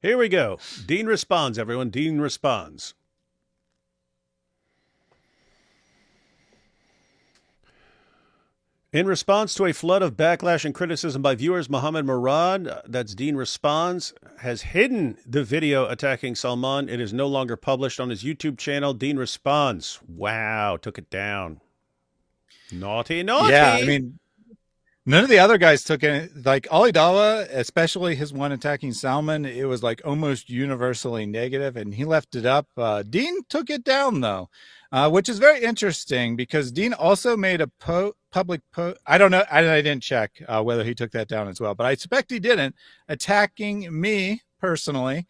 Here we go. Deen responds, everyone. Deen responds. In response to a flood of backlash and criticism by viewers, Mohammed Murad, that's Deen Responds, has hidden the video attacking Salman. It is no longer published on his YouTube channel. Deen Responds. Wow, took it down. Naughty, naughty. Yeah, I mean, none of the other guys took it. Like Ali Dawa, especially his one attacking Salman, it was like almost universally negative, and he left it up. Deen took it down, though, which is very interesting because Deen also made a public post. I don't know. I didn't check whether he took that down as well, but I suspect he didn't, attacking me personally.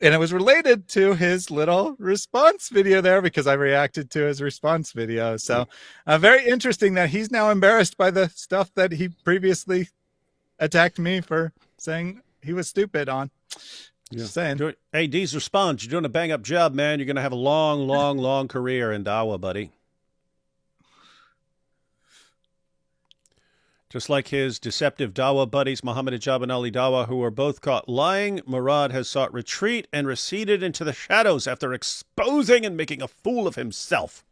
And it was related to his little response video there because I reacted to his response video. So very interesting that he's now embarrassed by the stuff that he previously attacked me for saying he was stupid on. Just saying. Hey, D's Response. You're doing a bang-up job, man. You're going to have a long, long, long career in Dawa, buddy. Just like his deceptive Dawa buddies, Muhammad Hijab and Ali Dawa, who were both caught lying, Murad has sought retreat and receded into the shadows after exposing and making a fool of himself.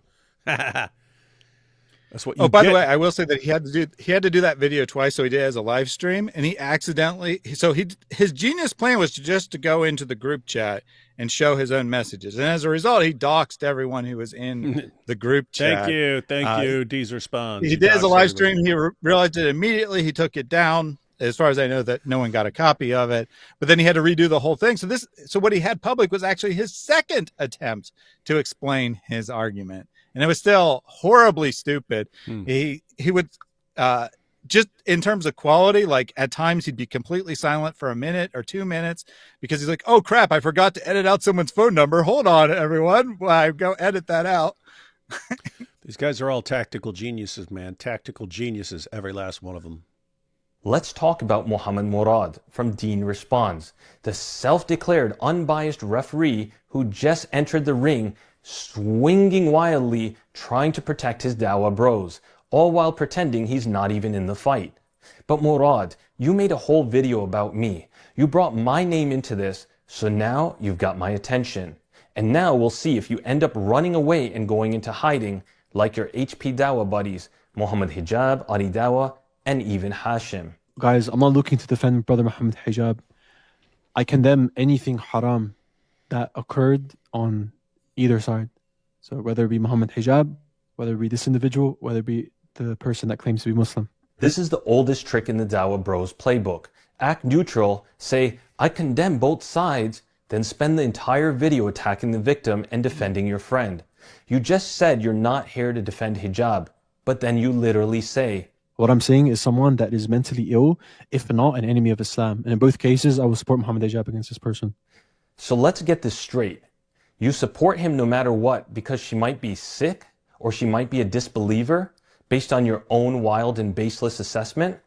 That's what you by get. the way, I will say that he had to do that video twice, so he did it as a live stream, and he accidentally. So his genius plan was to go into the group chat and show his own messages, and as a result, he doxed everyone who was in the group chat. Thank you. D's Response. He did as a live stream. He realized it immediately. He took it down. As far as I know, that no one got a copy of it, but then he had to redo the whole thing. So what he had public was actually his second attempt to explain his argument. And it was still horribly stupid. He would just in terms of quality, like at times he'd be completely silent for a minute or 2 minutes because he's like, oh crap, I forgot to edit out someone's phone number. Hold on, everyone. Well, I go edit that out. These guys are all tactical geniuses, man. Tactical geniuses, every last one of them. Let's talk about Mohammed Murad from Deen Responds, the self-declared unbiased referee who just entered the ring swinging wildly, trying to protect his Dawa bros, all while pretending he's not even in the fight. But Murad, you made a whole video about me. You brought my name into this, so now you've got my attention. And now we'll see if you end up running away and going into hiding like your HP Dawa buddies, Muhammad Hijab, Ali Dawa, and even Hashim. Guys, I'm not looking to defend Brother Muhammad Hijab. I condemn anything haram that occurred on either side. So whether it be Muhammad Hijab, whether it be this individual, whether it be the person that claims to be Muslim. This is the oldest trick in the Dawa Bros playbook. Act neutral, say, I condemn both sides, then spend the entire video attacking the victim and defending your friend. You just said you're not here to defend hijab, but then you literally say, what I'm saying is someone that is mentally ill, if not an enemy of Islam. And in both cases, I will support Muhammad Hijab against this person. So let's get this straight. You support him no matter what because she might be sick or she might be a disbeliever based on your own wild and baseless assessment?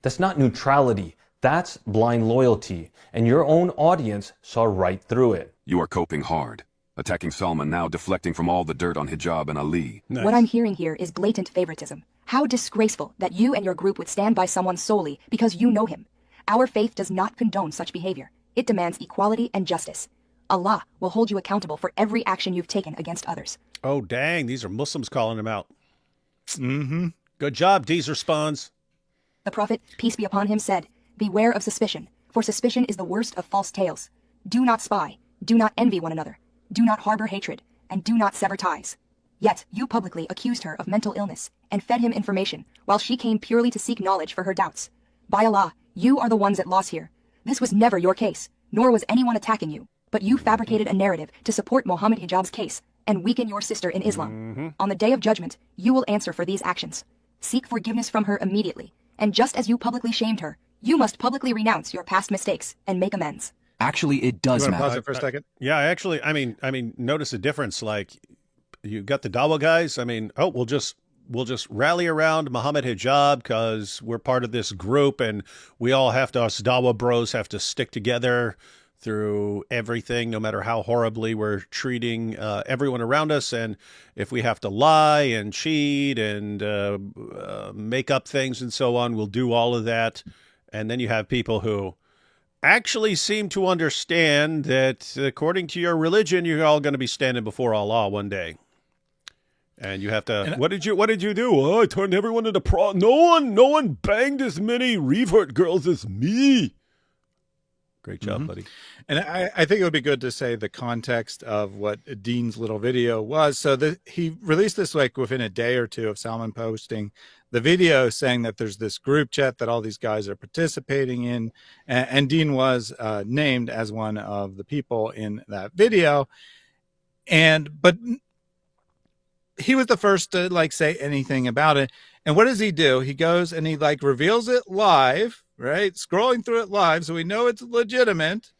That's not neutrality. That's blind loyalty. And your own audience saw right through it. You are coping hard. Attacking Salman now, deflecting from all the dirt on Hijab and Ali. Nice. What I'm hearing here is blatant favoritism. How disgraceful that you and your group would stand by someone solely because you know him. Our faith does not condone such behavior. It demands equality and justice. Allah will hold you accountable for every action you've taken against others. Oh, dang. These are Muslims calling him out. Mm-hmm. Good job, D's Responds. The Prophet, peace be upon him, said, beware of suspicion, for suspicion is the worst of false tales. Do not spy. Do not envy one another. Do not harbor hatred, and do not sever ties. Yet you publicly accused her of mental illness and fed him information, while she came purely to seek knowledge for her doubts. By Allah, you are the ones at loss here. This was never your case, nor was anyone attacking you, but you fabricated a narrative to support Muhammad Hijab's case and weaken your sister in Islam. On the day of judgment, you will answer for these actions. Seek forgiveness from her immediately, and just as you publicly shamed her, you must publicly renounce your past mistakes and make amends. Actually, it does matter. Pause it for a second. Yeah, actually, I mean, notice the difference. Like, you got the Dawa guys. I mean, oh, we'll just rally around Muhammad Hijab because we're part of this group, and we all have to, us Dawa bros have to stick together through everything, no matter how horribly we're treating everyone around us. And if we have to lie and cheat and make up things and so on, we'll do all of that. And then you have people who actually seem to understand that according to your religion, you're all going to be standing before Allah one day. And you have to. And What did you do? Oh, I turned everyone into no one banged as many revert girls as me. Great job, buddy. And I think it would be good to say the context of what Dean's little video was. So he released this like within a day or two of Salman posting the video, saying that there's this group chat that all these guys are participating in, and Deen was named as one of the people in that video. But he was the first to like say anything about it. And what does he do? He goes and he like reveals it live, right? Scrolling through it live, so we know it's legitimate.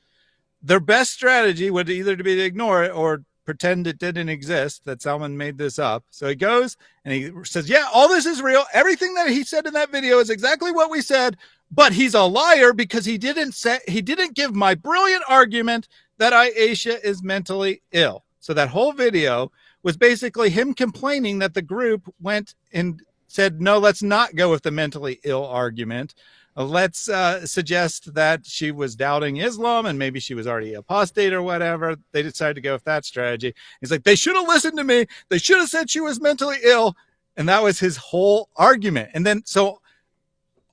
Their best strategy would either be to ignore it or pretend it didn't exist, that Salman made this up. So he goes and he says, yeah, all this is real. Everything that he said in that video is exactly what we said, but he's a liar because he didn't give my brilliant argument that Aisha is mentally ill. So that whole video was basically him complaining that the group went and said, no, let's not go with the mentally ill argument. Let's suggest that she was doubting Islam and maybe she was already apostate or whatever. They decided to go with that strategy. He's like, they should have listened to me. They should have said she was mentally ill. And that was his whole argument. And then so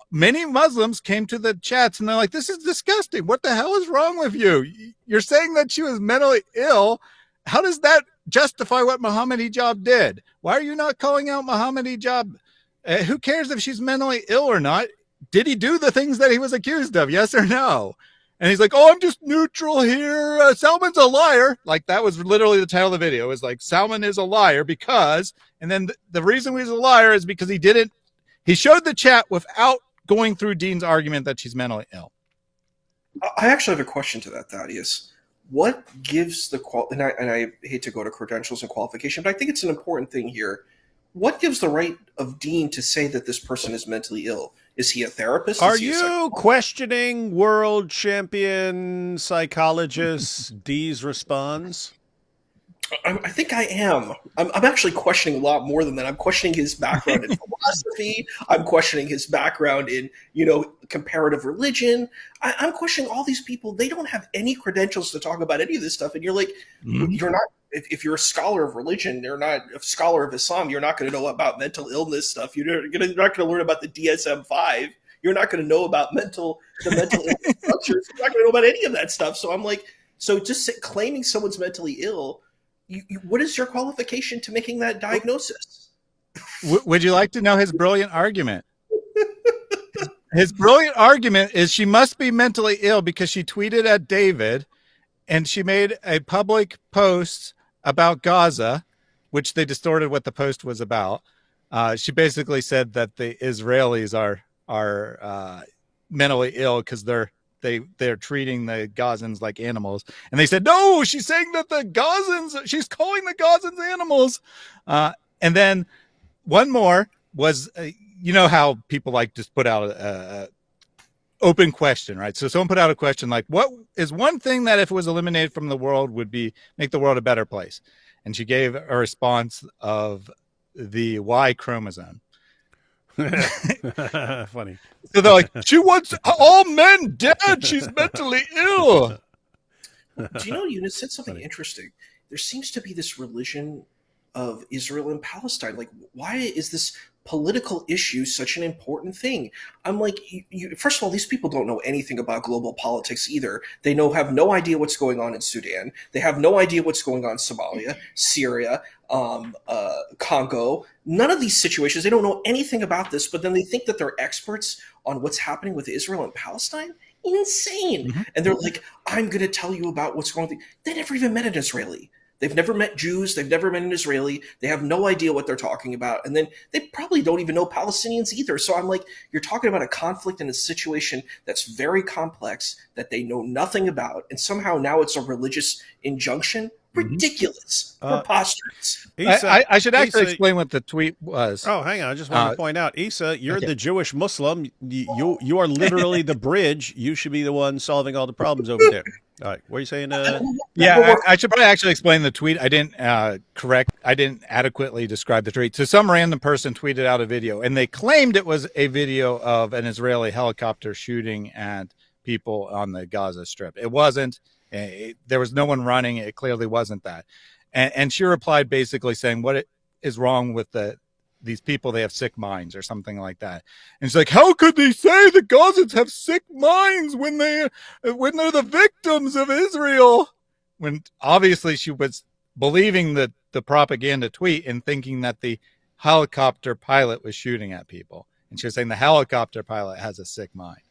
many Muslims came to the chats and they're like, this is disgusting. What the hell is wrong with you? You're saying that she was mentally ill. How does that justify what Muhammad Hijab did? Why are you not calling out Muhammad Hijab? Who cares if she's mentally ill or not? Did he do the things that he was accused of? Yes or no? And he's like, oh, I'm just neutral here. Salman's a liar. Like that was literally the title of the video. It was like, Salman is a liar because, and then the reason he's a liar is because he showed the chat without going through Dean's argument that she's mentally ill. I actually have a question to that, Thaddeus. What gives the and I hate to go to credentials and qualification, but I think it's an important thing here. What gives the right of Deen to say that this person is mentally ill? Is he a therapist? Are you questioning world champion psychologist D's response? I think I am. I'm actually questioning a lot more than that. I'm questioning his background in philosophy. I'm questioning his background in, comparative religion. I'm questioning all these people. They don't have any credentials to talk about any of this stuff. And you're like, you're not, if you're a scholar of religion, you're not a scholar of Islam, you're not going to know about mental illness stuff. You're not going to learn about the DSM-5. You're not going to know about the mental illness structures. You're not going to know about any of that stuff. So I'm like, just claiming someone's mentally ill, what is your qualification to making that diagnosis? Would you like to know his brilliant argument? His brilliant argument is she must be mentally ill because she tweeted at David and she made a public post about Gaza, which they distorted what the post was about. She basically said that the Israelis are mentally ill because they're treating the Gazans like animals. And they said, no, she's saying that she's calling the Gazans animals. And then one more was, how people like just put out a open question, right? So someone put out a question like, what is one thing that if it was eliminated from the world would make the world a better place? And she gave a response of the Y chromosome. Funny. So they're like, she wants all men dead. She's mentally ill. Do you know, Eunice said something interesting. There seems to be this religion of Israel and Palestine. Like, why is this political issue such an important thing? I'm like, first of all, these people don't know anything about global politics either. They have no idea what's going on in Sudan. They have no idea what's going on in Somalia, Syria, Congo. None of these situations, they don't know anything about this, but then they think that they're experts on what's happening with Israel and Palestine. Insane. Mm-hmm. And they're like, I'm going to tell you about what's going on. They never even met an Israeli. They've never met Jews. They've never met an Israeli. They have no idea what they're talking about. And then they probably don't even know Palestinians either. So I'm like, you're talking about a conflict in a situation that's very complex that they know nothing about. And somehow now it's a religious injunction. Ridiculous. Preposterous. I should actually explain what the tweet was. Oh, hang on. I just want to point out, Issa, you're the Jewish Muslim. You are literally the bridge. You should be the one solving all the problems over there. All right. What are you saying? I should probably actually explain the tweet. I didn't adequately describe the tweet. So some random person tweeted out a video and they claimed it was a video of an Israeli helicopter shooting at people on the Gaza Strip. It wasn't. There was no one running. It clearly wasn't that. And she replied basically saying, what is wrong with these people? They have sick minds or something like that. And she's like, how could they say the Gazans have sick minds when they're the victims of Israel? When obviously she was believing the propaganda tweet and thinking that the helicopter pilot was shooting at people. And she was saying the helicopter pilot has a sick mind.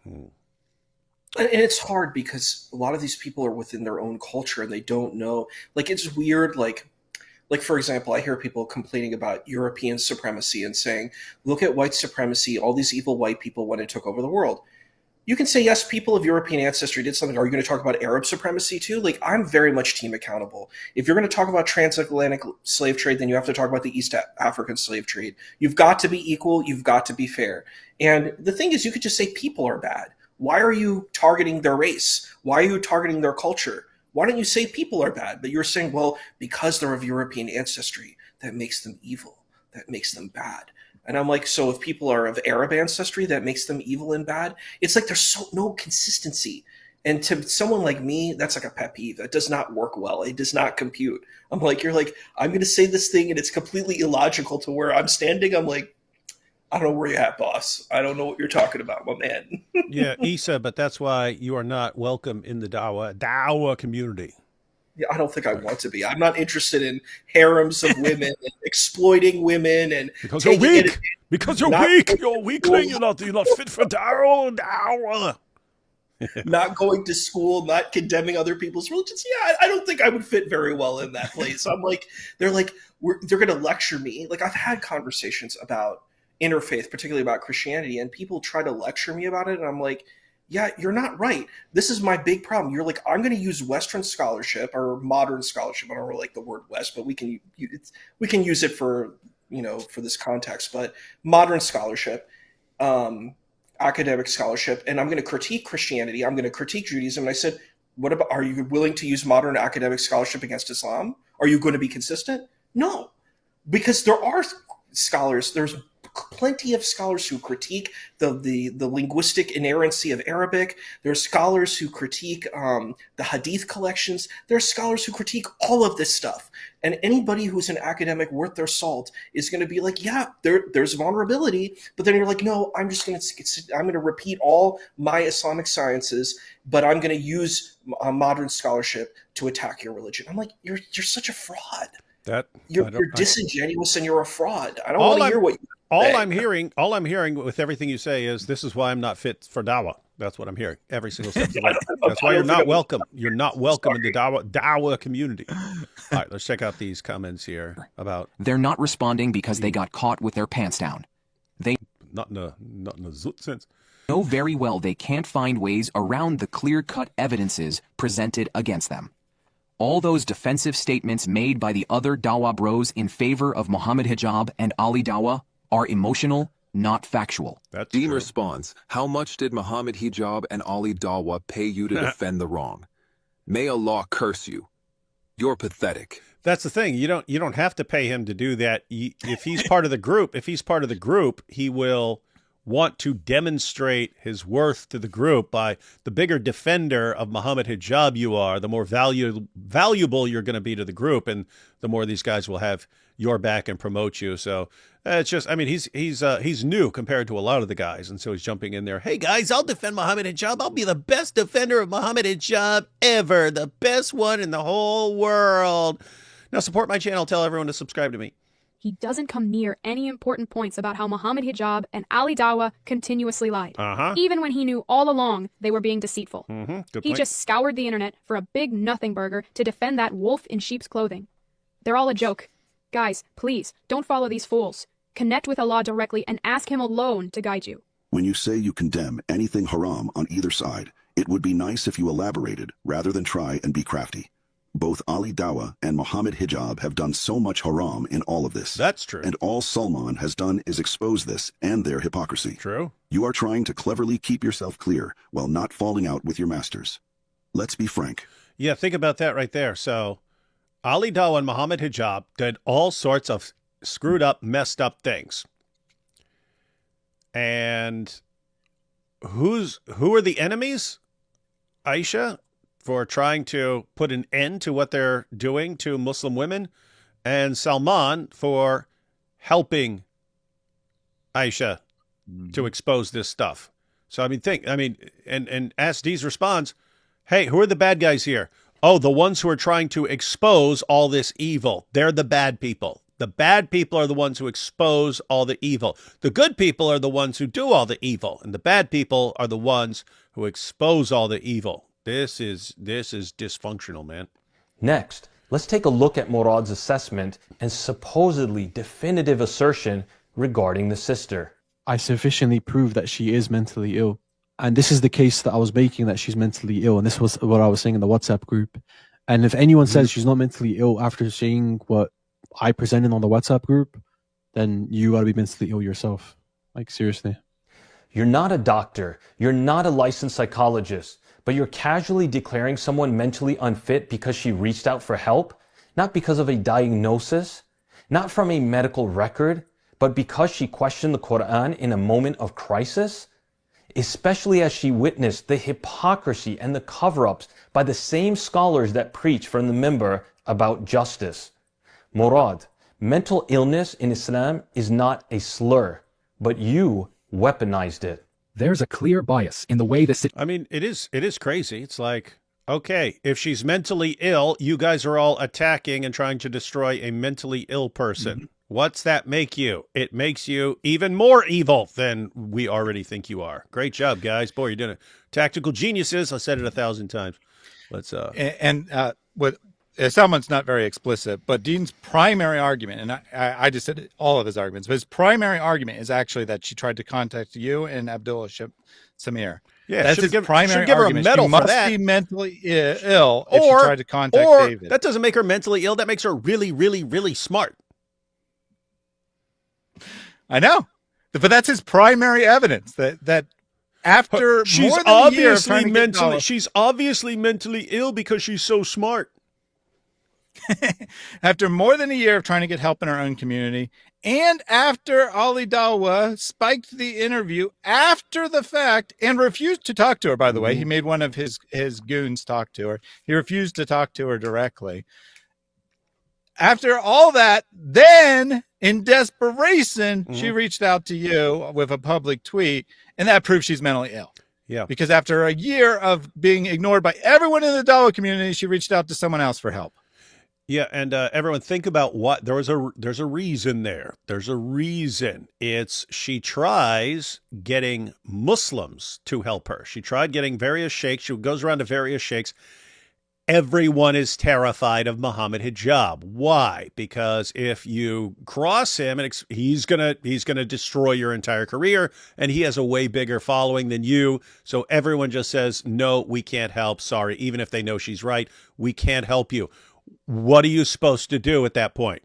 And it's hard because a lot of these people are within their own culture and they don't know. Like, it's weird. Like for example, I hear people complaining about European supremacy and saying, look at white supremacy. All these evil white people went and took over the world. You can say, yes, people of European ancestry did something. Are you going to talk about Arab supremacy too? Like, I'm very much team accountable. If you're going to talk about transatlantic slave trade, then you have to talk about the East African slave trade. You've got to be equal. You've got to be fair. And the thing is, you could just say people are bad. Why are you targeting their race? Why are you targeting their culture? Why don't you say people are bad? But you're saying, well, because they're of European ancestry, that makes them evil. That makes them bad. And I'm like, so if people are of Arab ancestry, that makes them evil and bad? It's like there's no consistency. And to someone like me, that's like a pet peeve. That does not work well. It does not compute. I'm like, you're like, I'm going to say this thing and it's completely illogical to where I'm standing. I'm like, I don't know where you're at, boss. I don't know what you're talking about, my man. Yeah, Issa, but that's why you are not welcome in the Dawa community. Yeah, I don't think I want to be. I'm not interested in harems of women and exploiting women and because you're weak. It, because you're weak. You're a weakling. You're not fit for Dawa. Not going to school, not condemning other people's religions. Yeah, I don't think I would fit very well in that place. I'm like, they're going to lecture me. Like, I've had conversations about interfaith, particularly about Christianity, and people try to lecture me about it, and I'm like, yeah, you're not right. This is my big problem. You're like, I'm going to use Western scholarship or modern scholarship. I don't really like the word West, but we can use it for for this context. But modern scholarship, academic scholarship, and I'm going to critique Christianity. I'm going to critique Judaism. And I said, what about? Are you willing to use modern academic scholarship against Islam? Are you going to be consistent? No, because there are scholars. There's plenty of scholars who critique the linguistic inerrancy of Arabic. There are scholars who critique the Hadith collections. There are scholars who critique all of this stuff. And anybody who's an academic worth their salt is going to be like, yeah, there's vulnerability. But then you're like, no, I'm going to repeat all my Islamic sciences, but I'm going to use modern scholarship to attack your religion. I'm like, you're such a fraud. You're disingenuous and you're a fraud. I don't want to hear what you all I'm hearing with everything you say is this is why I'm not fit for Dawa. That's what I'm hearing every single step of the way. That's why you're not welcome. You're not welcome in the Dawa community. All right, let's check out these comments here about they're not responding because they got caught with their pants down. They not in a zoot sense. Know very well they can't find ways around the clear-cut evidences presented against them. All those defensive statements made by the other Dawa bros in favor of Muhammad Hijab and Ali Dawa are emotional, not factual. Deen responds, how much did Muhammad Hijab and Ali Dawa pay you to defend the wrong? May Allah curse you. You're pathetic. That's the thing. You don't have to pay him to do that. If he's part of the group, he will want to demonstrate his worth to the group by the bigger defender of Muhammad Hijab you are, the more valuable you're going to be to the group, and the more these guys will have your back and promote you. So it's just, I mean, he's new compared to a lot of the guys, and so he's jumping in there. Hey guys, I'll defend Muhammad Hijab. I'll be the best defender of Muhammad Hijab ever, the best one in the whole world. Now support my channel. Tell everyone to subscribe to me. He doesn't come near any important points about how Muhammad Hijab and Ali Dawa continuously lied, even when he knew all along they were being deceitful. He just scoured the internet for a big nothing burger to defend that wolf in sheep's clothing. They're all a joke. Guys, please, don't follow these fools. Connect with Allah directly and ask him alone to guide you. When you say you condemn anything haram on either side, it would be nice if you elaborated rather than try and be crafty. Both Ali Dawa and Muhammad Hijab have done so much haram in all of this. That's true. And all Salman has done is expose this and their hypocrisy. True. You are trying to cleverly keep yourself clear while not falling out with your masters. Let's be frank. Yeah, think about that right there. So Ali Dawa and Muhammad Hijab did all sorts of screwed up, messed up things. And who are the enemies? Aisha for trying to put an end to what they're doing to Muslim women, and Salman for helping Aisha to expose this stuff. So and Ask D's responds, hey, who are the bad guys here? Oh, the ones who are trying to expose all this evil. They're the bad people. The bad people are the ones who expose all the evil. The good people are the ones who do all the evil, and the bad people are the ones who expose all the evil. This is dysfunctional, man. Next, let's take a look at Murad's assessment and supposedly definitive assertion regarding the sister. I sufficiently proved that she is mentally ill. And this is the case that I was making, that she's mentally ill. And this was what I was saying in the WhatsApp group. And if anyone says she's not mentally ill after seeing what I presented on the WhatsApp group, then you gotta be mentally ill yourself. Like, seriously. You're not a doctor. You're not a licensed psychologist. But you're casually declaring someone mentally unfit because she reached out for help, not because of a diagnosis, not from a medical record, but because she questioned the Quran in a moment of crisis, especially as she witnessed the hypocrisy and the cover-ups by the same scholars that preach from the minbar about justice. Murad, mental illness in Islam is not a slur, but you weaponized it. There's a clear bias in the way this... It is crazy. It's like, okay, if she's mentally ill, you guys are all attacking and trying to destroy a mentally ill person. What's that make you? It makes you even more evil than we already think you are. Great job, guys. Boy, you're doing it. Tactical geniuses. I said it 1,000 times. Let's what Salman's not very explicit, but Deen's primary argument, and I just said all of his arguments, but his primary argument is actually that she tried to contact you and Abdullah Samir. Yeah, that's his primary argument. She must be mentally ill if she tried to contact David. That doesn't make her mentally ill. That makes her really, really, really smart. I know, but that's his primary evidence that after she's more than obviously a year of mentally she's obviously mentally ill because she's so smart. After more than a year of trying to get help in our own community, and after Ali Dawa spiked the interview after the fact and refused to talk to her, by the way, he made one of his goons talk to her. He refused to talk to her directly. After all that, then in desperation, she reached out to you with a public tweet, and that proves she's mentally ill. Yeah. Because after a year of being ignored by everyone in the Dawa community, she reached out to someone else for help. Yeah, and everyone think about what there's a reason there. There's a reason. It's she tries getting Muslims to help her. She tried getting various sheikhs. She goes around to various sheikhs. Everyone is terrified of Muhammad Hijab. Why? Because if you cross him, he's gonna destroy your entire career, and he has a way bigger following than you. So everyone just says, no, we can't help. Sorry, even if they know she's right, we can't help you. What are you supposed to do at that point?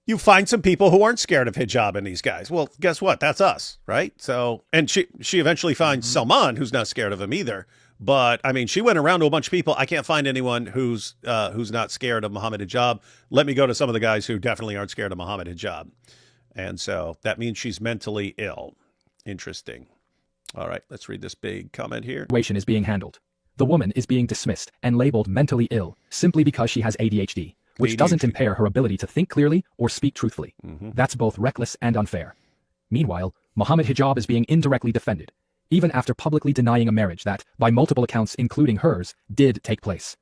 You find some people who aren't scared of hijab in these guys. Well, guess what? That's us, right? So, and she eventually finds Salman, who's not scared of him either. But I mean, she went around to a bunch of people. I can't find anyone who's not scared of Muhammad Hijab. Let me go to some of the guys who definitely aren't scared of Muhammad Hijab. And so that means she's mentally ill. Interesting. All right, let's read this big comment here. Situation is being handled. The woman is being dismissed and labeled mentally ill simply because she has ADHD, which doesn't impair her ability to think clearly or speak truthfully. That's both reckless and unfair. Meanwhile, Muhammad Hijab is being indirectly defended, even after publicly denying a marriage that, by multiple accounts including hers, did take place.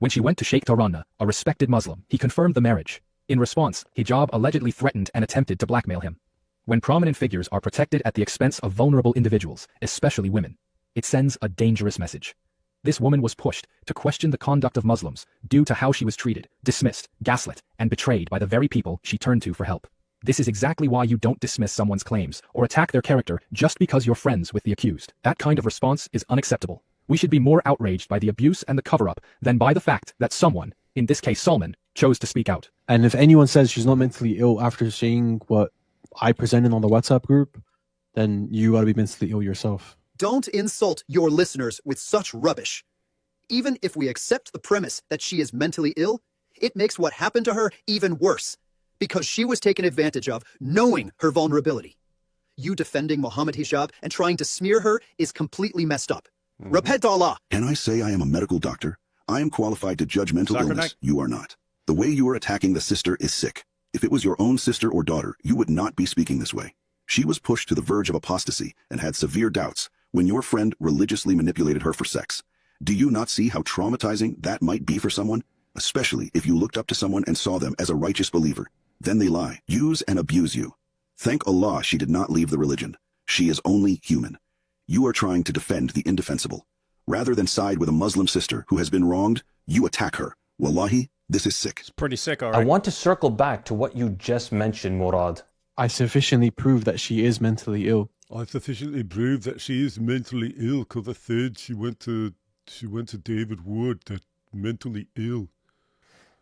When she went to Sheikh Tarana, a respected Muslim, he confirmed the marriage. In response, Hijab allegedly threatened and attempted to blackmail him. When prominent figures are protected at the expense of vulnerable individuals, especially women, it sends a dangerous message. This woman was pushed to question the conduct of Muslims due to how she was treated, dismissed, gaslit, and betrayed by the very people she turned to for help. This is exactly why you don't dismiss someone's claims or attack their character just because you're friends with the accused. That kind of response is unacceptable. We should be more outraged by the abuse and the cover-up than by the fact that someone, in this case Salman, chose to speak out. And if anyone says she's not mentally ill after seeing what I presented on the WhatsApp group, then you gotta be mentally ill yourself. Don't insult your listeners with such rubbish. Even if we accept the premise that she is mentally ill, it makes what happened to her even worse, because she was taken advantage of knowing her vulnerability. you defending Muhammad Hijab and trying to smear her is completely messed up. Repent to Allah. Can I say I am a medical doctor? I am qualified to judge mental Soccer illness. night. You are not. The way you are attacking the sister is sick. If it was your own sister or daughter, you would not be speaking this way. She was pushed to the verge of apostasy and had severe doubts when your friend religiously manipulated her for sex. Do you not see how traumatizing that might be for someone? Especially if you looked up to someone and saw them as a righteous believer. Then they lie, use and abuse you. Thank Allah she did not leave the religion. She is only human. You are trying to defend the indefensible. Rather than side with a Muslim sister who has been wronged, you attack her. Wallahi, this is sick. It's pretty sick, all I right. want to circle back to what you just mentioned, Murad. I sufficiently prove that she is mentally ill. I sufficiently proved that she is mentally ill because I said she went to David Wood, that mentally ill.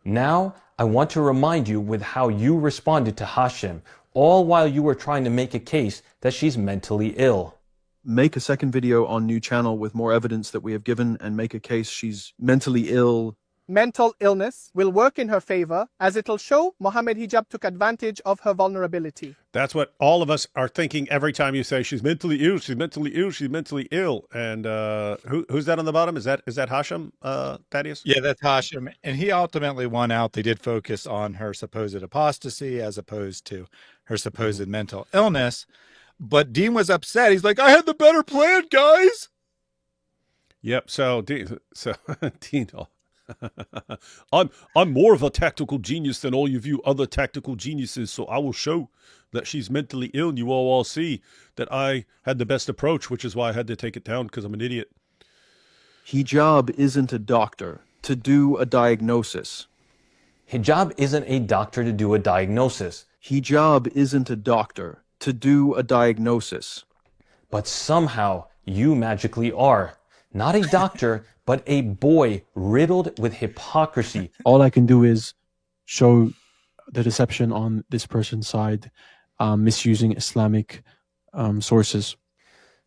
Now, I want to remind you with how you responded to Hashim, all while you were trying to make a case that she's mentally ill. Make a second video on new channel with more evidence that we have given and make a case she's mentally ill. Mental illness will work in her favor as it'll show Muhammad Hijab took advantage of her vulnerability. That's what all of us are thinking every time you say she's mentally ill, she's mentally ill, she's mentally ill. And who's that on the bottom? Is that Hashim, Thaddeus? Yeah, that's Hashim. And he ultimately won out. They did focus on her supposed apostasy as opposed to her supposed mental illness. But Deen was upset. He's like, I had the better plan, guys. Yep. So Deen, I'm more of a tactical genius than all of you other tactical geniuses, so I will show that she's mentally ill, and you all see that I had the best approach, which is why I had to take it down, because I'm an idiot. Hijab isn't a doctor to do a diagnosis. Hijab isn't a doctor to do a diagnosis. Hijab isn't a doctor to do a diagnosis. But somehow you magically are. Not a doctor, but a boy riddled with hypocrisy. All I can do is show the deception on this person's side, misusing Islamic sources.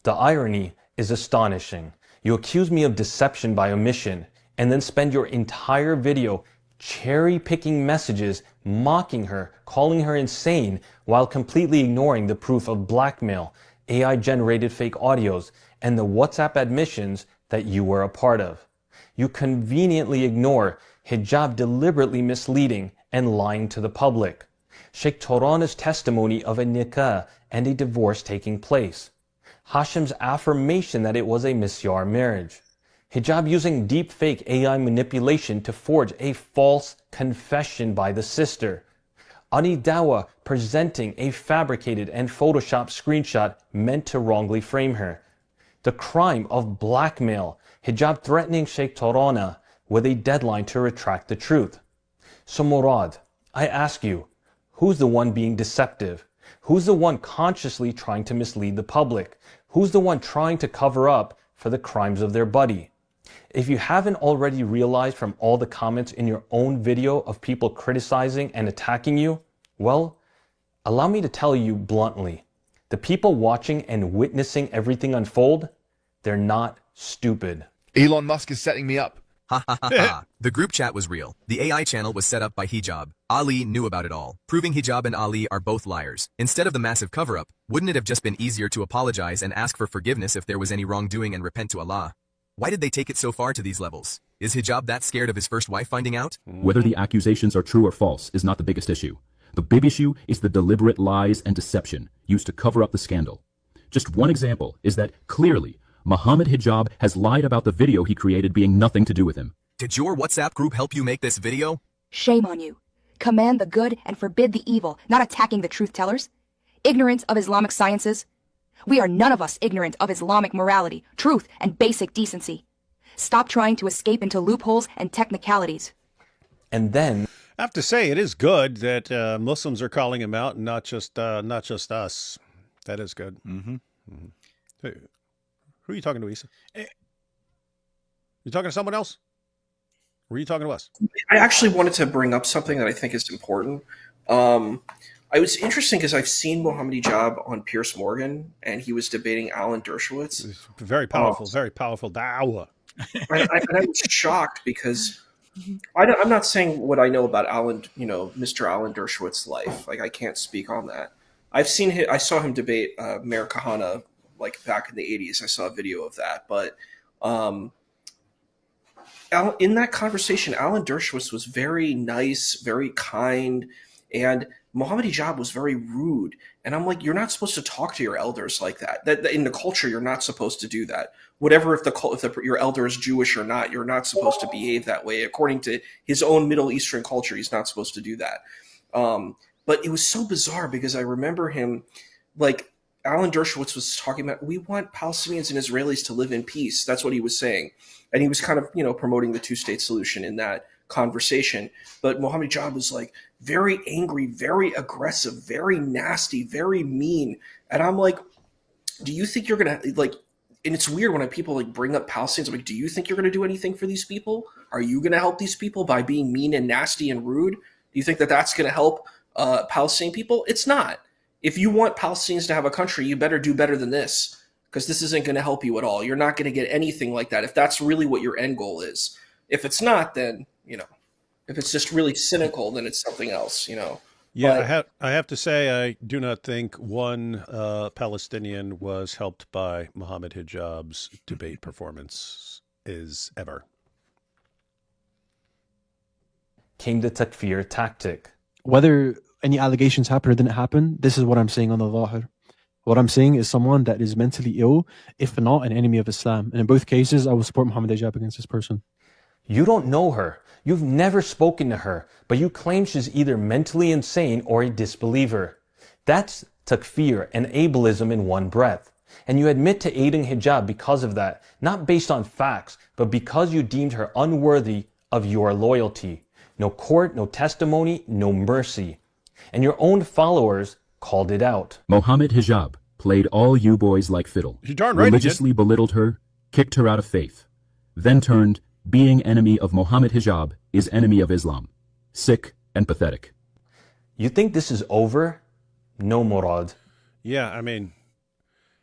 The irony is astonishing. You accuse me of deception by omission, and then spend your entire video cherry-picking messages, mocking her, calling her insane, while completely ignoring the proof of blackmail, AI-generated fake audios, and the WhatsApp admissions that you were a part of. You conveniently ignore hijab deliberately misleading and lying to the public, Sheikh Torana's testimony of a nikah and a divorce taking place, Hashim's affirmation that it was a misyar marriage, hijab using deepfake AI manipulation to forge a false confession by the sister, Ali Dawa presenting a fabricated and photoshopped screenshot meant to wrongly frame her, the crime of blackmail, hijab threatening Sheikh Torana with a deadline to retract the truth. So Murad, I ask you, who's the one being deceptive? Who's the one consciously trying to mislead the public? Who's the one trying to cover up for the crimes of their buddy? If you haven't already realized from all the comments in your own video of people criticizing and attacking you, well, allow me to tell you bluntly, the people watching and witnessing everything unfold, they're not stupid. Elon Musk is setting me up. Ha ha ha ha. The group chat was real. The AI channel was set up by Hijab. Ali knew about it all, proving Hijab and Ali are both liars. Instead of the massive cover-up, wouldn't it have just been easier to apologize and ask for forgiveness if there was any wrongdoing and repent to Allah? Why did they take it so far to these levels? Is Hijab that scared of his first wife finding out? Whether the accusations are true or false is not the biggest issue. The big issue is the deliberate lies and deception used to cover up the scandal. Just one example is that clearly Muhammad Hijab has lied about the video he created being nothing to do with him. Did your WhatsApp group help you make this video? Shame on you. Command the good and forbid the evil, not attacking the truth tellers. Ignorant of Islamic sciences. We are none of us ignorant of Islamic morality, truth, and basic decency. Stop trying to escape into loopholes and technicalities. And then, I have to say, it is good that Muslims are calling him out, and not just us. That is good. Mm-hmm. Mm-hmm. Hey, who are you talking to, Issa? You talking to someone else? Or are you talking to us? I actually wanted to bring up something that I think is important. I was interesting because I've seen Mohammed Hijab on Piers Morgan, and he was debating Alan Dershowitz. Very powerful da'wah. I was shocked because I'm not saying what I know about Alan, Mr. Alan Dershowitz's life. Like, I can't speak on that. I saw him debate Mayor Kahana like back in the 80s. I saw a video of that. But in that conversation, Alan Dershowitz was very nice, very kind, and Mohammed Hijab was very rude. And I'm like, you're not supposed to talk to your elders like that. That in the culture, you're not supposed to do that. Whatever if your elder is Jewish or not, you're not supposed to behave that way. According to his own Middle Eastern culture, he's not supposed to do that. But it was so bizarre because I remember him, like Alan Dershowitz was talking about, we want Palestinians and Israelis to live in peace. That's what he was saying. And he was kind of, promoting the two-state solution in that conversation. But Mohammed Hijab was like very angry, very aggressive, very nasty, very mean. And I'm like, do you think you're going to like, and it's weird when people like bring up Palestinians. I'm like, do you think you're going to do anything for these people? Are you going to help these people by being mean and nasty and rude? Do you think that that's going to help Palestinian people? It's not. If you want Palestinians to have a country, you better do better than this, because this isn't going to help you at all. You're not going to get anything like that if that's really what your end goal is. If it's not, then, if it's just really cynical, then it's something else, Yeah, I have to say, I do not think one Palestinian was helped by Mohammed Hijab's debate performance ever. Came the takfir tactic. Whether any allegations happened or didn't happen, this is what I'm saying on the Zahir. What I'm saying is someone that is mentally ill, if not an enemy of Islam. And in both cases, I will support Mohammed Hijab against this person. You don't know her. You've never spoken to her, but you claim she's either mentally insane or a disbeliever. That's takfir and ableism in one breath. And you admit to aiding hijab because of that, not based on facts, but because you deemed her unworthy of your loyalty. No court, no testimony, no mercy. And your own followers called it out. Mohammed Hijab played all you boys like fiddle, You darn right he did. religiously belittled her, kicked her out of faith, then turned, being enemy of Mohammed Hijab is enemy of Islam. Sick and pathetic. You think this is over? No, Murad. Yeah, I mean,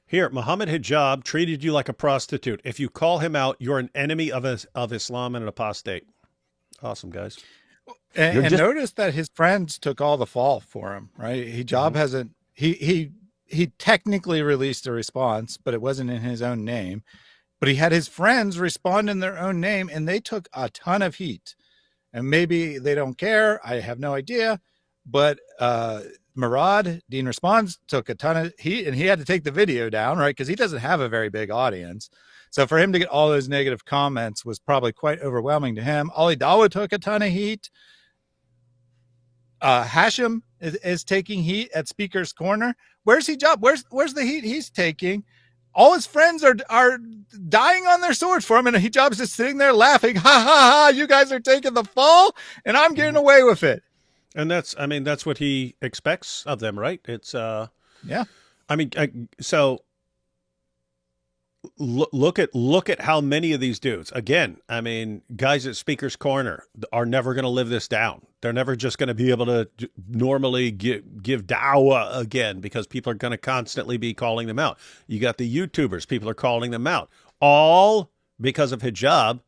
here, Mohammed Hijab treated you like a prostitute. If you call him out, you're an enemy of Islam and an apostate. Awesome, guys. And notice that his friends took all the fall for him, right? Hijab hasn't, he technically released a response, but it wasn't in his own name. But he had his friends respond in their own name, and they took a ton of heat. And maybe they don't care. I have no idea. But Murad, Deen Responds, took a ton of heat, and he had to take the video down, right? Because he doesn't have a very big audience. So for him to get all those negative comments was probably quite overwhelming to him. Ali Dawa took a ton of heat. Hashim is taking heat at Speaker's Corner. Where's Hijab? Where's the heat he's taking? All his friends are dying on their swords for him, and Hijab's just sitting there laughing. Ha ha ha! You guys are taking the fall, and I'm getting away with it. And that's what he expects of them, right? It's yeah. I mean, so look at how many of these dudes. Again, I mean, guys at Speaker's Corner are never going to live this down. They're never just going to be able to normally give da'wah again, because people are going to constantly be calling them out. You got the YouTubers, people are calling them out, all because of hijab.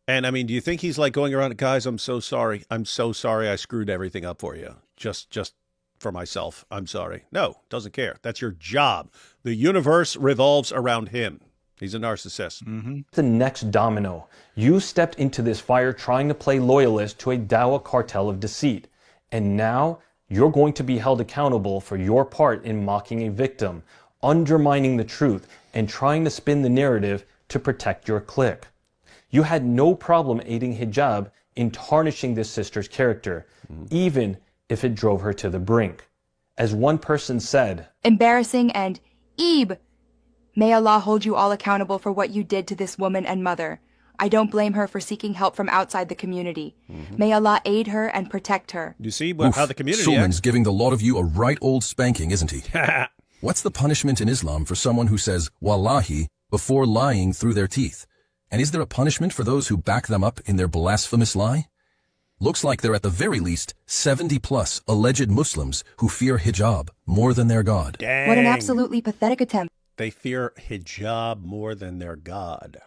And I mean, do you think he's like going around, guys, I'm so sorry. I screwed everything up for you. Just for myself. I'm sorry. No, doesn't care. That's your job. The universe revolves around him. He's a narcissist. Mm-hmm. The next domino. You stepped into this fire trying to play loyalist to a Dawah cartel of deceit. And now you're going to be held accountable for your part in mocking a victim, undermining the truth, and trying to spin the narrative to protect your clique. You had no problem aiding hijab in tarnishing this sister's character, even if it drove her to the brink. As one person said, embarrassing and Ebe. May Allah hold you all accountable for what you did to this woman and mother. I don't blame her for seeking help from outside the community. May Allah aid her and protect her. You see how the community Sulman's acts? giving the lot of you a right old spanking, isn't he? What's the punishment in Islam for someone who says wallahi before lying through their teeth? And is there a punishment for those who back them up in their blasphemous lie? Looks like there are at the very least 70+ alleged Muslims who fear hijab more than their God. Dang. What an absolutely pathetic attempt They fear hijab more than their God.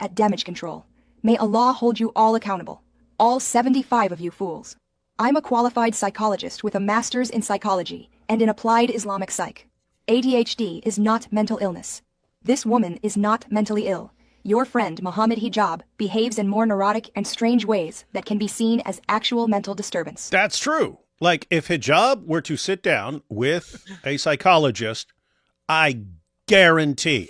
at damage control. May Allah hold you all accountable. All 75 of you fools. I'm a qualified psychologist with a master's in psychology, and in applied Islamic psych. ADHD is not mental illness. This woman is not mentally ill. Your friend Mohammed Hijab behaves in more neurotic and strange ways that can be seen as actual mental disturbance. That's true. Like, if Hijab were to sit down with a psychologist, I guarantee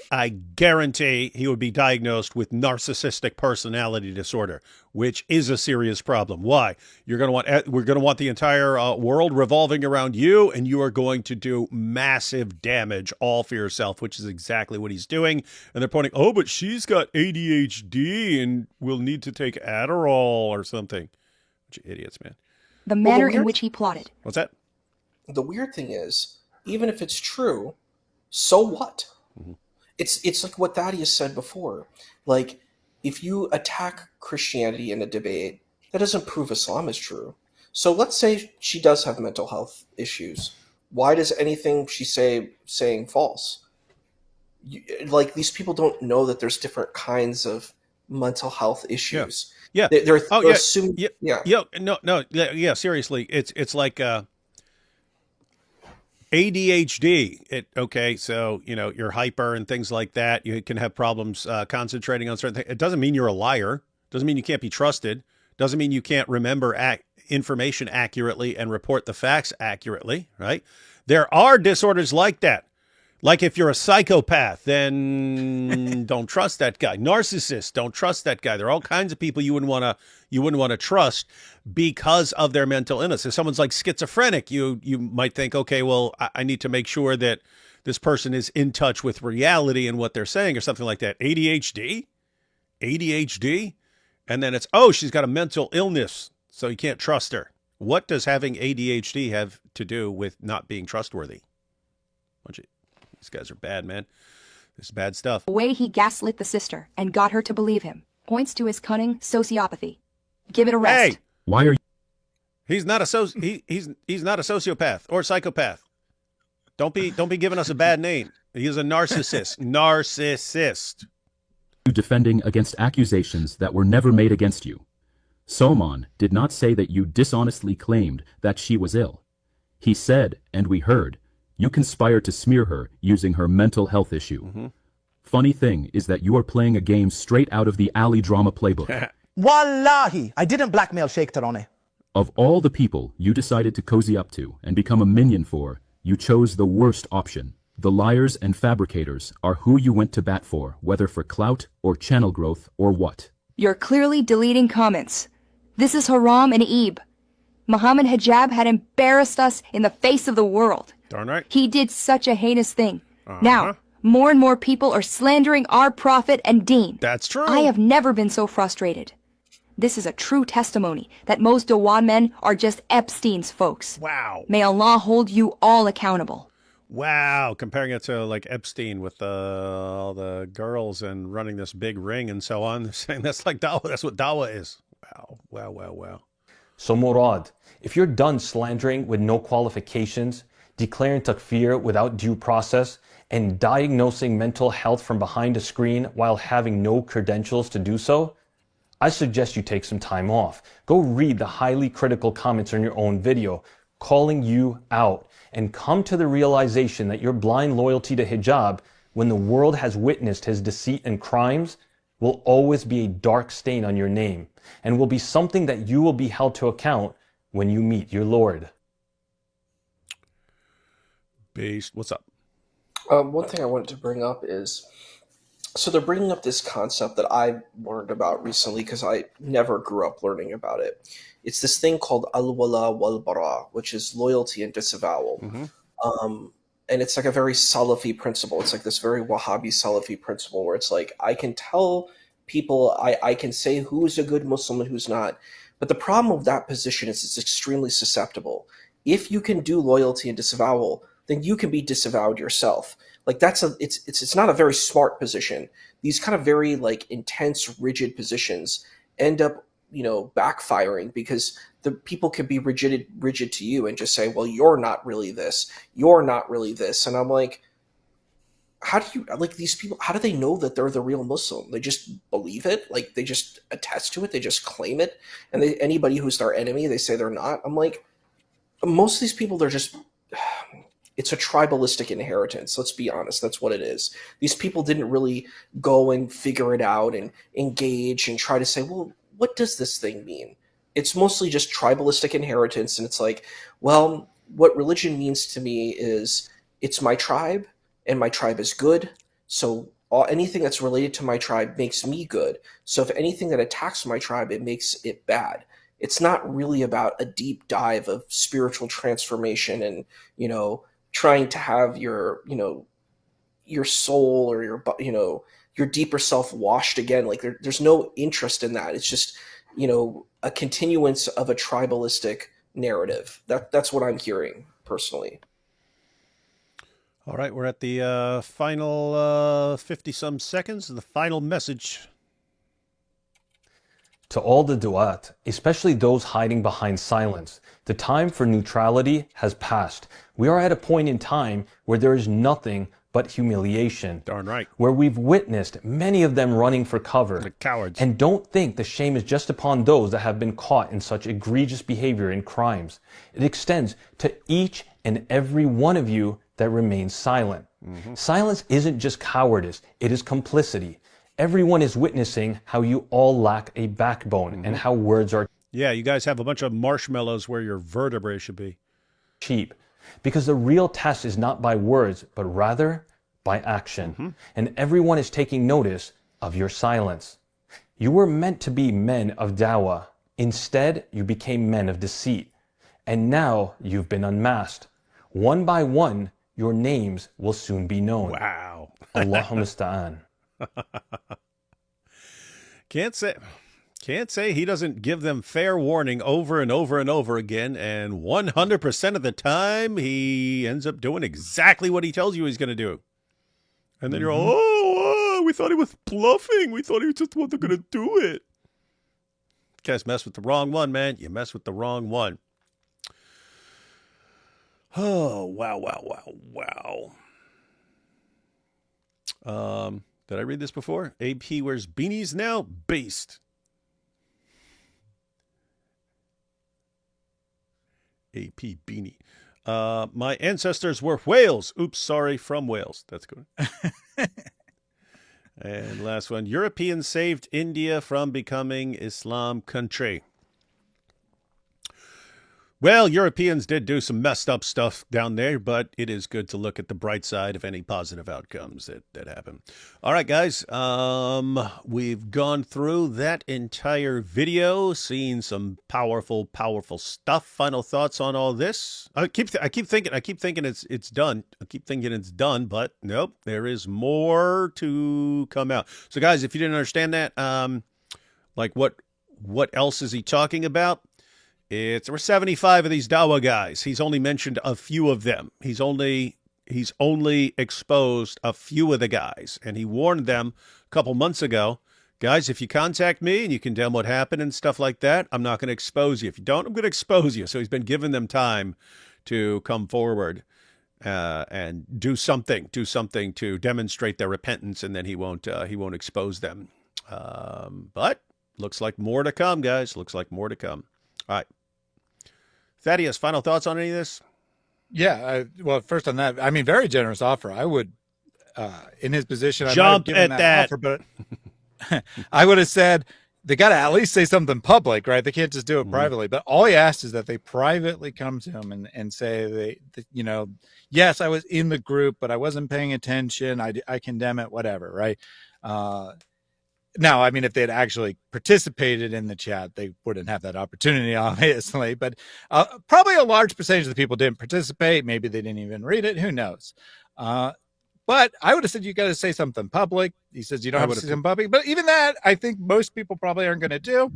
he would be diagnosed with narcissistic personality disorder, which is a serious problem. Why? We're going to want the entire world revolving around you, and you are going to do massive damage all for yourself, which is exactly what he's doing. And they're pointing, oh, but she's got ADHD and will need to take Adderall or something. Bunch of idiots, man. The manner in which he plotted. What's that? The weird thing is, even if it's true, so what? Mm-hmm. It's like what Thaddeus said before. Like, if you attack Christianity in a debate, that doesn't prove Islam is true. So let's say she does have mental health issues. Why does anything she saying false? Like, these people don't know that there's different kinds of mental health issues. Yeah. They're yeah. assuming. Yeah. Seriously, it's like ADHD. Okay, so you're hyper and things like that. You can have problems concentrating on certain things. It doesn't mean you're a liar. Doesn't mean you can't be trusted. Doesn't mean you can't remember information accurately and report the facts accurately. Right? There are disorders like that. Like, if you're a psychopath, then don't trust that guy. Narcissist, don't trust that guy. There are all kinds of people you wouldn't want to trust because of their mental illness. If someone's like schizophrenic, you might think, okay, well, I need to make sure that this person is in touch with reality and what they're saying or something like that. ADHD, and then it's, oh, she's got a mental illness, so you can't trust her. What does having ADHD have to do with not being trustworthy? These guys are bad, man. This is bad stuff. The way he gaslit the sister and got her to believe him points to his cunning sociopathy. Give it a rest. Hey, why are you? He's not a he's not a sociopath or psychopath. Don't be giving us a bad name. He is a narcissist. Narcissist. You defending against accusations that were never made against you. Solomon did not say that you dishonestly claimed that she was ill. He said, and we heard, you conspired to smear her using her mental health issue. Mm-hmm. Funny thing is that you are playing a game straight out of the Ali drama playbook. Wallahi, I didn't blackmail Sheikh Tarani. Of all the people you decided to cozy up to and become a minion for, you chose the worst option. The liars and fabricators are who you went to bat for, whether for clout or channel growth or what. You're clearly deleting comments. This is Haram and Ebe. Muhammad Hijab had embarrassed us in the face of the world. Darn right. He did such a heinous thing. Now, more and more people are slandering our prophet and Deen. That's true. I have never been so frustrated. This is a true testimony that most Dawan men are just Epstein's folks. Wow. May Allah hold you all accountable. Wow. Comparing it to like Epstein with all the girls and running this big ring and so on. Saying that's like Dawa. That's what Dawa is. Wow. So Murad, if you're done slandering with no qualifications, declaring takfir without due process, and diagnosing mental health from behind a screen while having no credentials to do so, I suggest you take some time off. Go read the highly critical comments on your own video, calling you out, and come to the realization that your blind loyalty to hijab, when the world has witnessed his deceit and crimes, will always be a dark stain on your name, and will be something that you will be held to account when you meet your Lord. Based. What's up? One thing I wanted to bring up is, so they're bringing up this concept that I learned about recently because I never grew up learning about it. It's this thing called al-wala wal-bara, which is loyalty and disavowal. Mm-hmm. And it's like a very Salafi principle. It's like this very Wahhabi Salafi principle where it's like, I can tell people, I can say who's a good Muslim and who's not. But the problem with that position is it's extremely susceptible. If you can do loyalty and disavowal, then you can be disavowed yourself. Like it's not a very smart position. These kind of very like intense, rigid positions end up, backfiring because the people can be rigid to you and just say, well, you're not really this, you're not really this. And I'm like, how do you, like, these people, how do they know that they're the real Muslim? They just believe it. Like they just attest to it. They just claim it. And anybody who's their enemy, they say they're not. I'm like, most of these people, they're just, it's a tribalistic inheritance. Let's be honest. That's what it is. These people didn't really go and figure it out and engage and try to say, well, what does this thing mean? It's mostly just tribalistic inheritance. And it's like, well, what religion means to me is it's my tribe and my tribe is good. So anything that's related to my tribe makes me good. So if anything that attacks my tribe, it makes it bad. It's not really about a deep dive of spiritual transformation and, trying to have your soul or your deeper self washed again. Like there's no interest in that. It's just, a continuance of a tribalistic narrative. That's what I'm hearing personally. All right, we're at the final 50-some seconds, the final message. To all the du'at, especially those hiding behind silence, the time for neutrality has passed. We are at a point in time where there is nothing but humiliation. Darn right. Where we've witnessed many of them running for cover. The cowards. And don't think the shame is just upon those that have been caught in such egregious behavior and crimes. It extends to each and every one of you that remains silent. Mm-hmm. Silence isn't just cowardice, it is complicity. Everyone is witnessing how you all lack a backbone and how words are Yeah, you guys have a bunch of marshmallows where your vertebrae should be. Cheap. Because the real test is not by words, but rather by action. And everyone is taking notice of your silence. You were meant to be men of dawah. Instead, you became men of deceit. And now you've been unmasked. One by one, your names will soon be known. Wow. Allahu musta'an. Can't say he doesn't give them fair warning over and over and over again, and 100% of the time he ends up doing exactly what he tells you he's going to do. And then you're all, we thought he was bluffing. We thought he just wasn't going to do it. You guys mess with the wrong one, man. You mess with the wrong one. Oh, wow. Did I read this before? AP wears beanies now? Based. AP beanie. My ancestors were whales. Oops, sorry, from Wales. That's good. And last one. Europeans saved India from becoming Islam country. Well, Europeans did do some messed up stuff down there, but it is good to look at the bright side of any positive outcomes that happen. All right, guys, we've gone through that entire video, seen some powerful stuff. Final thoughts on all this? I keep thinking it's done. I keep thinking it's done, but nope, there is more to come out. So, guys, if you didn't understand that, like what else is he talking about? There were 75 of these Dawa guys. He's only mentioned a few of them. He's only exposed a few of the guys. And he warned them a couple months ago, guys, if you contact me and you condemn what happened and stuff like that, I'm not going to expose you. If you don't, I'm going to expose you. So he's been giving them time to come forward and do something to demonstrate their repentance, and then he won't expose them. But looks like more to come, guys. Looks like more to come. All right. Thaddeus, final thoughts on any of this? Yeah. Well, first on that, I mean, very generous offer. I would, in his position, I jump might have given at that offer, but I would have said they got to at least say something public, right? They can't just do it privately. But all he asked is that they privately come to him and say, yes, I was in the group, but I wasn't paying attention. I condemn it, whatever, right? Now, I mean, if they had actually participated in the chat, they wouldn't have that opportunity, obviously. But probably a large percentage of the people didn't participate. Maybe they didn't even read it. Who knows? But I would have said you got to say something public. He says you don't have to say something public. But even that, I think most people probably aren't going to do.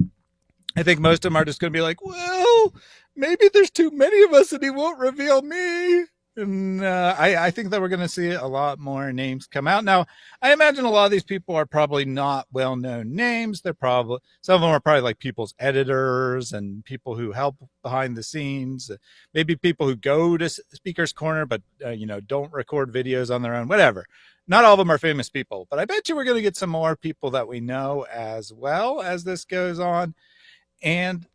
I think most of them are just going to be like, well, maybe there's too many of us and he won't reveal me. And I think that we're going to see a lot more names come out. Now, I imagine a lot of these people are probably not well-known names. They're probably, some of them are probably like people's editors and people who help behind the scenes. Maybe people who go to Speaker's Corner, but, don't record videos on their own, whatever. Not all of them are famous people, but I bet you we're going to get some more people that we know as well as this goes on. And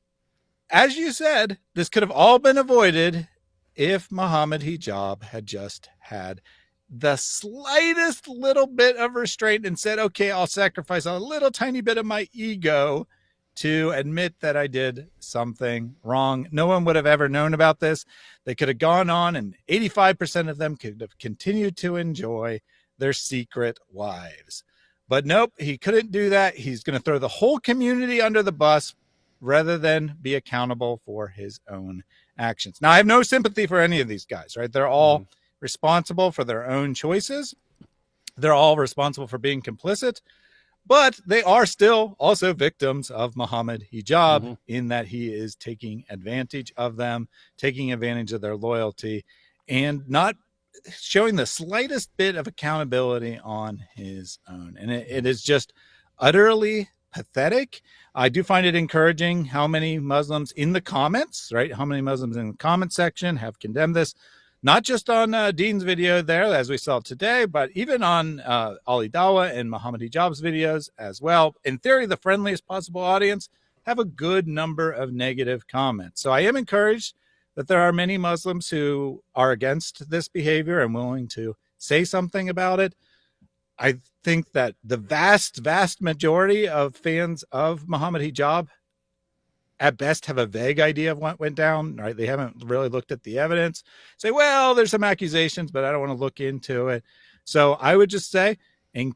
as you said, this could have all been avoided if Muhammad Hijab had just had the slightest little bit of restraint and said, okay, I'll sacrifice a little tiny bit of my ego to admit that I did something wrong, no one would have ever known about this. They could have gone on, and 85% of them could have continued to enjoy their secret wives. But nope, he couldn't do that. He's going to throw the whole community under the bus rather than be accountable for his own actions. Now, I have no sympathy for any of these guys, right? They're all responsible for their own choices. They're all responsible for being complicit, but they are still also victims of Muhammad Hijab in that he is taking advantage of them, taking advantage of their loyalty, and not showing the slightest bit of accountability on his own. And it is just utterly pathetic. I do find it encouraging how many Muslims in the comments, right? How many Muslims in the comment section have condemned this, not just on Deen's video there, as we saw today, but even on Ali Dawa and Muhammad Hijab's videos as well. In theory, the friendliest possible audience have a good number of negative comments. So I am encouraged that there are many Muslims who are against this behavior and willing to say something about it. I think that the vast majority of fans of Muhammad Hijab at best have a vague idea of what went down, right? They haven't really looked at the evidence. Say, well, there's some accusations, but I don't want to look into it. So I would just say, and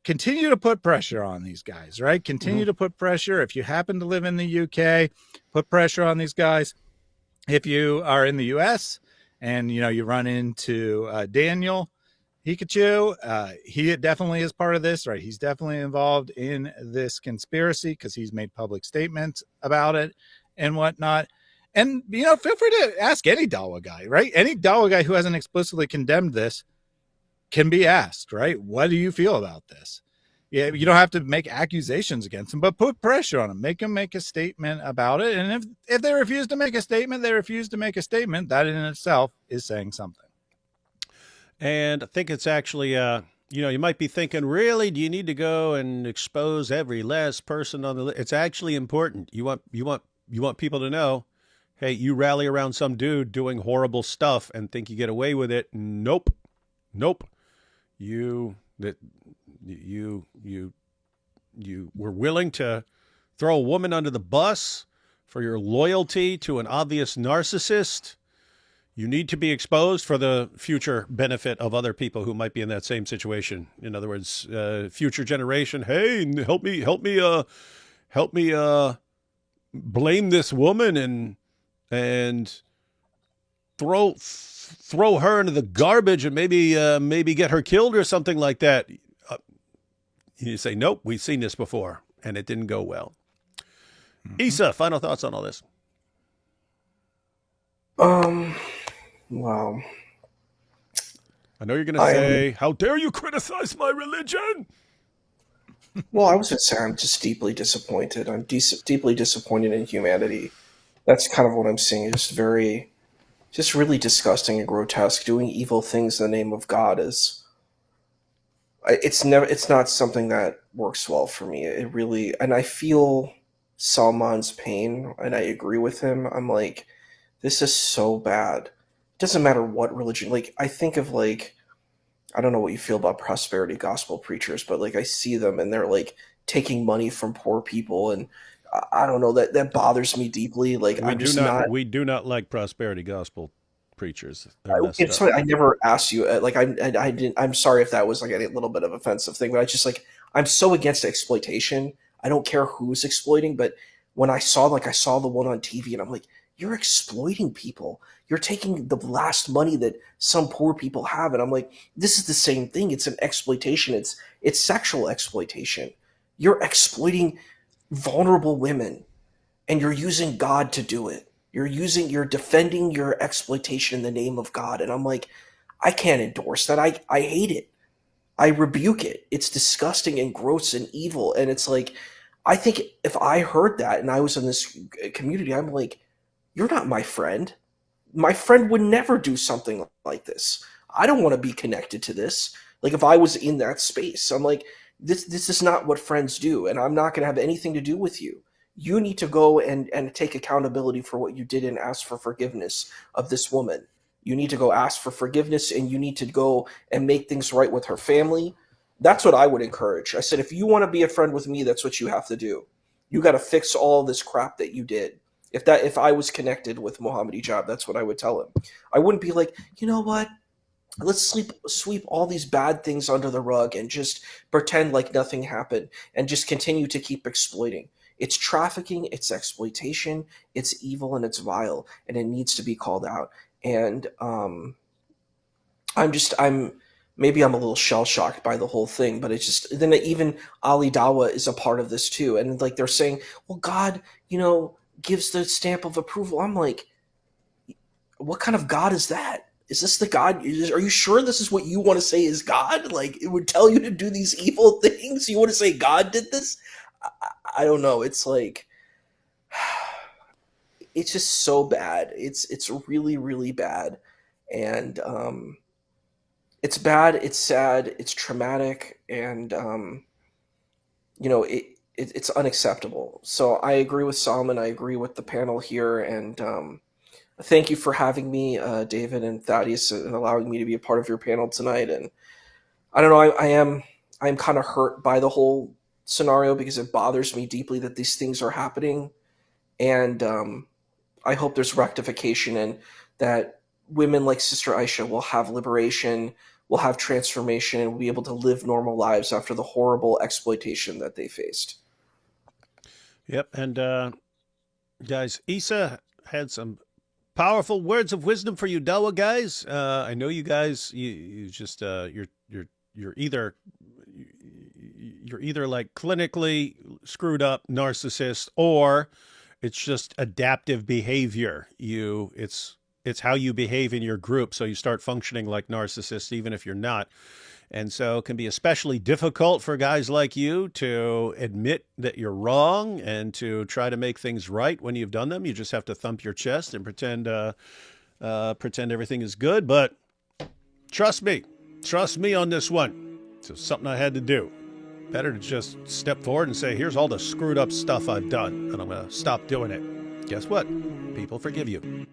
continue to put pressure on these guys, right? Continue to put pressure. If you happen to live in the UK, put pressure on these guys. If you are in the US and, you run into Daniel Hikachu, he definitely is part of this, right? He's definitely involved in this conspiracy because he's made public statements about it and whatnot. And, feel free to ask any Dawa guy, right? Any Dawa guy who hasn't explicitly condemned this can be asked, right? What do you feel about this? Yeah, you don't have to make accusations against them, but put pressure on them. Make them make a statement about it. And if they refuse to make a statement, they refuse to make a statement. That in itself is saying something. And I think it's actually, you might be thinking, really, do you need to go and expose every last person on the list? It's actually important. You want people to know, hey, you rally around some dude doing horrible stuff and think you get away with it. Nope. You were willing to throw a woman under the bus for your loyalty to an obvious narcissist. You need to be exposed for the future benefit of other people who might be in that same situation. In other words, future generation. Hey, help me blame this woman and throw her into the garbage and maybe get her killed or something like that. You say, nope, we've seen this before, and it didn't go well. Issa, final thoughts on all this? Wow. I know you're going to say, how dare you criticize my religion? Well, I was going to say I'm just deeply disappointed. I'm deeply disappointed in humanity. That's kind of what I'm seeing. It's just really disgusting and grotesque. Doing evil things in the name of God it's not something that works well for me. It really, and I feel Salman's pain, and I agree with him. I'm like, this is so bad. It doesn't matter what religion. Like, I think of I don't know what you feel about prosperity gospel preachers, but I see them and they're taking money from poor people, and I don't know, that bothers me deeply. We do not like prosperity gospel preachers. It's funny, I never asked you. I didn't. I'm sorry if that was a little bit of offensive thing, but I just I'm so against exploitation. I don't care who's exploiting, but when I saw the one on TV, and I'm like, you're exploiting people. You're taking the last money that some poor people have, and I'm like, this is the same thing. It's an exploitation. It's sexual exploitation. You're exploiting vulnerable women, and you're using God to do it. You're defending your exploitation in the name of God. And I'm like, I can't endorse that. I hate it. I rebuke it. It's disgusting and gross and evil. And it's I think if I heard that and I was in this community, I'm like, you're not my friend. My friend would never do something like this. I don't want to be connected to this. If I was in that space, I'm like, this is not what friends do. And I'm not going to have anything to do with you. You need to go and take accountability for what you did and ask for forgiveness of this woman. You need to go ask for forgiveness, and you need to go and make things right with her family. That's what I would encourage. I said, if you want to be a friend with me, that's what you have to do. You got to fix all this crap that you did. If I was connected with Mohammed Hijab, that's what I would tell him. I wouldn't be like, you know what? Let's sweep all these bad things under the rug and just pretend like nothing happened and just continue to keep exploiting. It's trafficking, it's exploitation, it's evil, and it's vile, and it needs to be called out. And maybe I'm a little shell shocked by the whole thing, but it's just, then even Ali Dawa is a part of this too. And like they're saying, well, God, gives the stamp of approval. I'm like, what kind of God is that? Is this the God? Are you sure this is what you want to say is God? Like, it would tell you to do these evil things. You want to say God did this? I don't know. It's like, it's just so bad. It's really, really bad. And it's bad. It's sad. It's traumatic. And, it's unacceptable. So I agree with Salman. I agree with the panel here. And, thank you for having me, David and Thaddeus, and allowing me to be a part of your panel tonight. And I don't know, I'm kind of hurt by the whole scenario because it bothers me deeply that these things are happening. And I hope there's rectification and that women like Sister Aisha will have liberation, will have transformation, and will be able to live normal lives after the horrible exploitation that they faced. Yep. And guys, Isa had some powerful words of wisdom for you, Dawa guys. I know you guys. You just you're either like clinically screwed up narcissist, or it's just adaptive behavior. It's how you behave in your group, so you start functioning like narcissists, even if you're not. And so it can be especially difficult for guys like you to admit that you're wrong and to try to make things right when you've done them. You just have to thump your chest and pretend everything is good. But trust me on this one. It's something I had to do. Better to just step forward and say, here's all the screwed up stuff I've done, and I'm going to stop doing it. Guess what? People forgive you.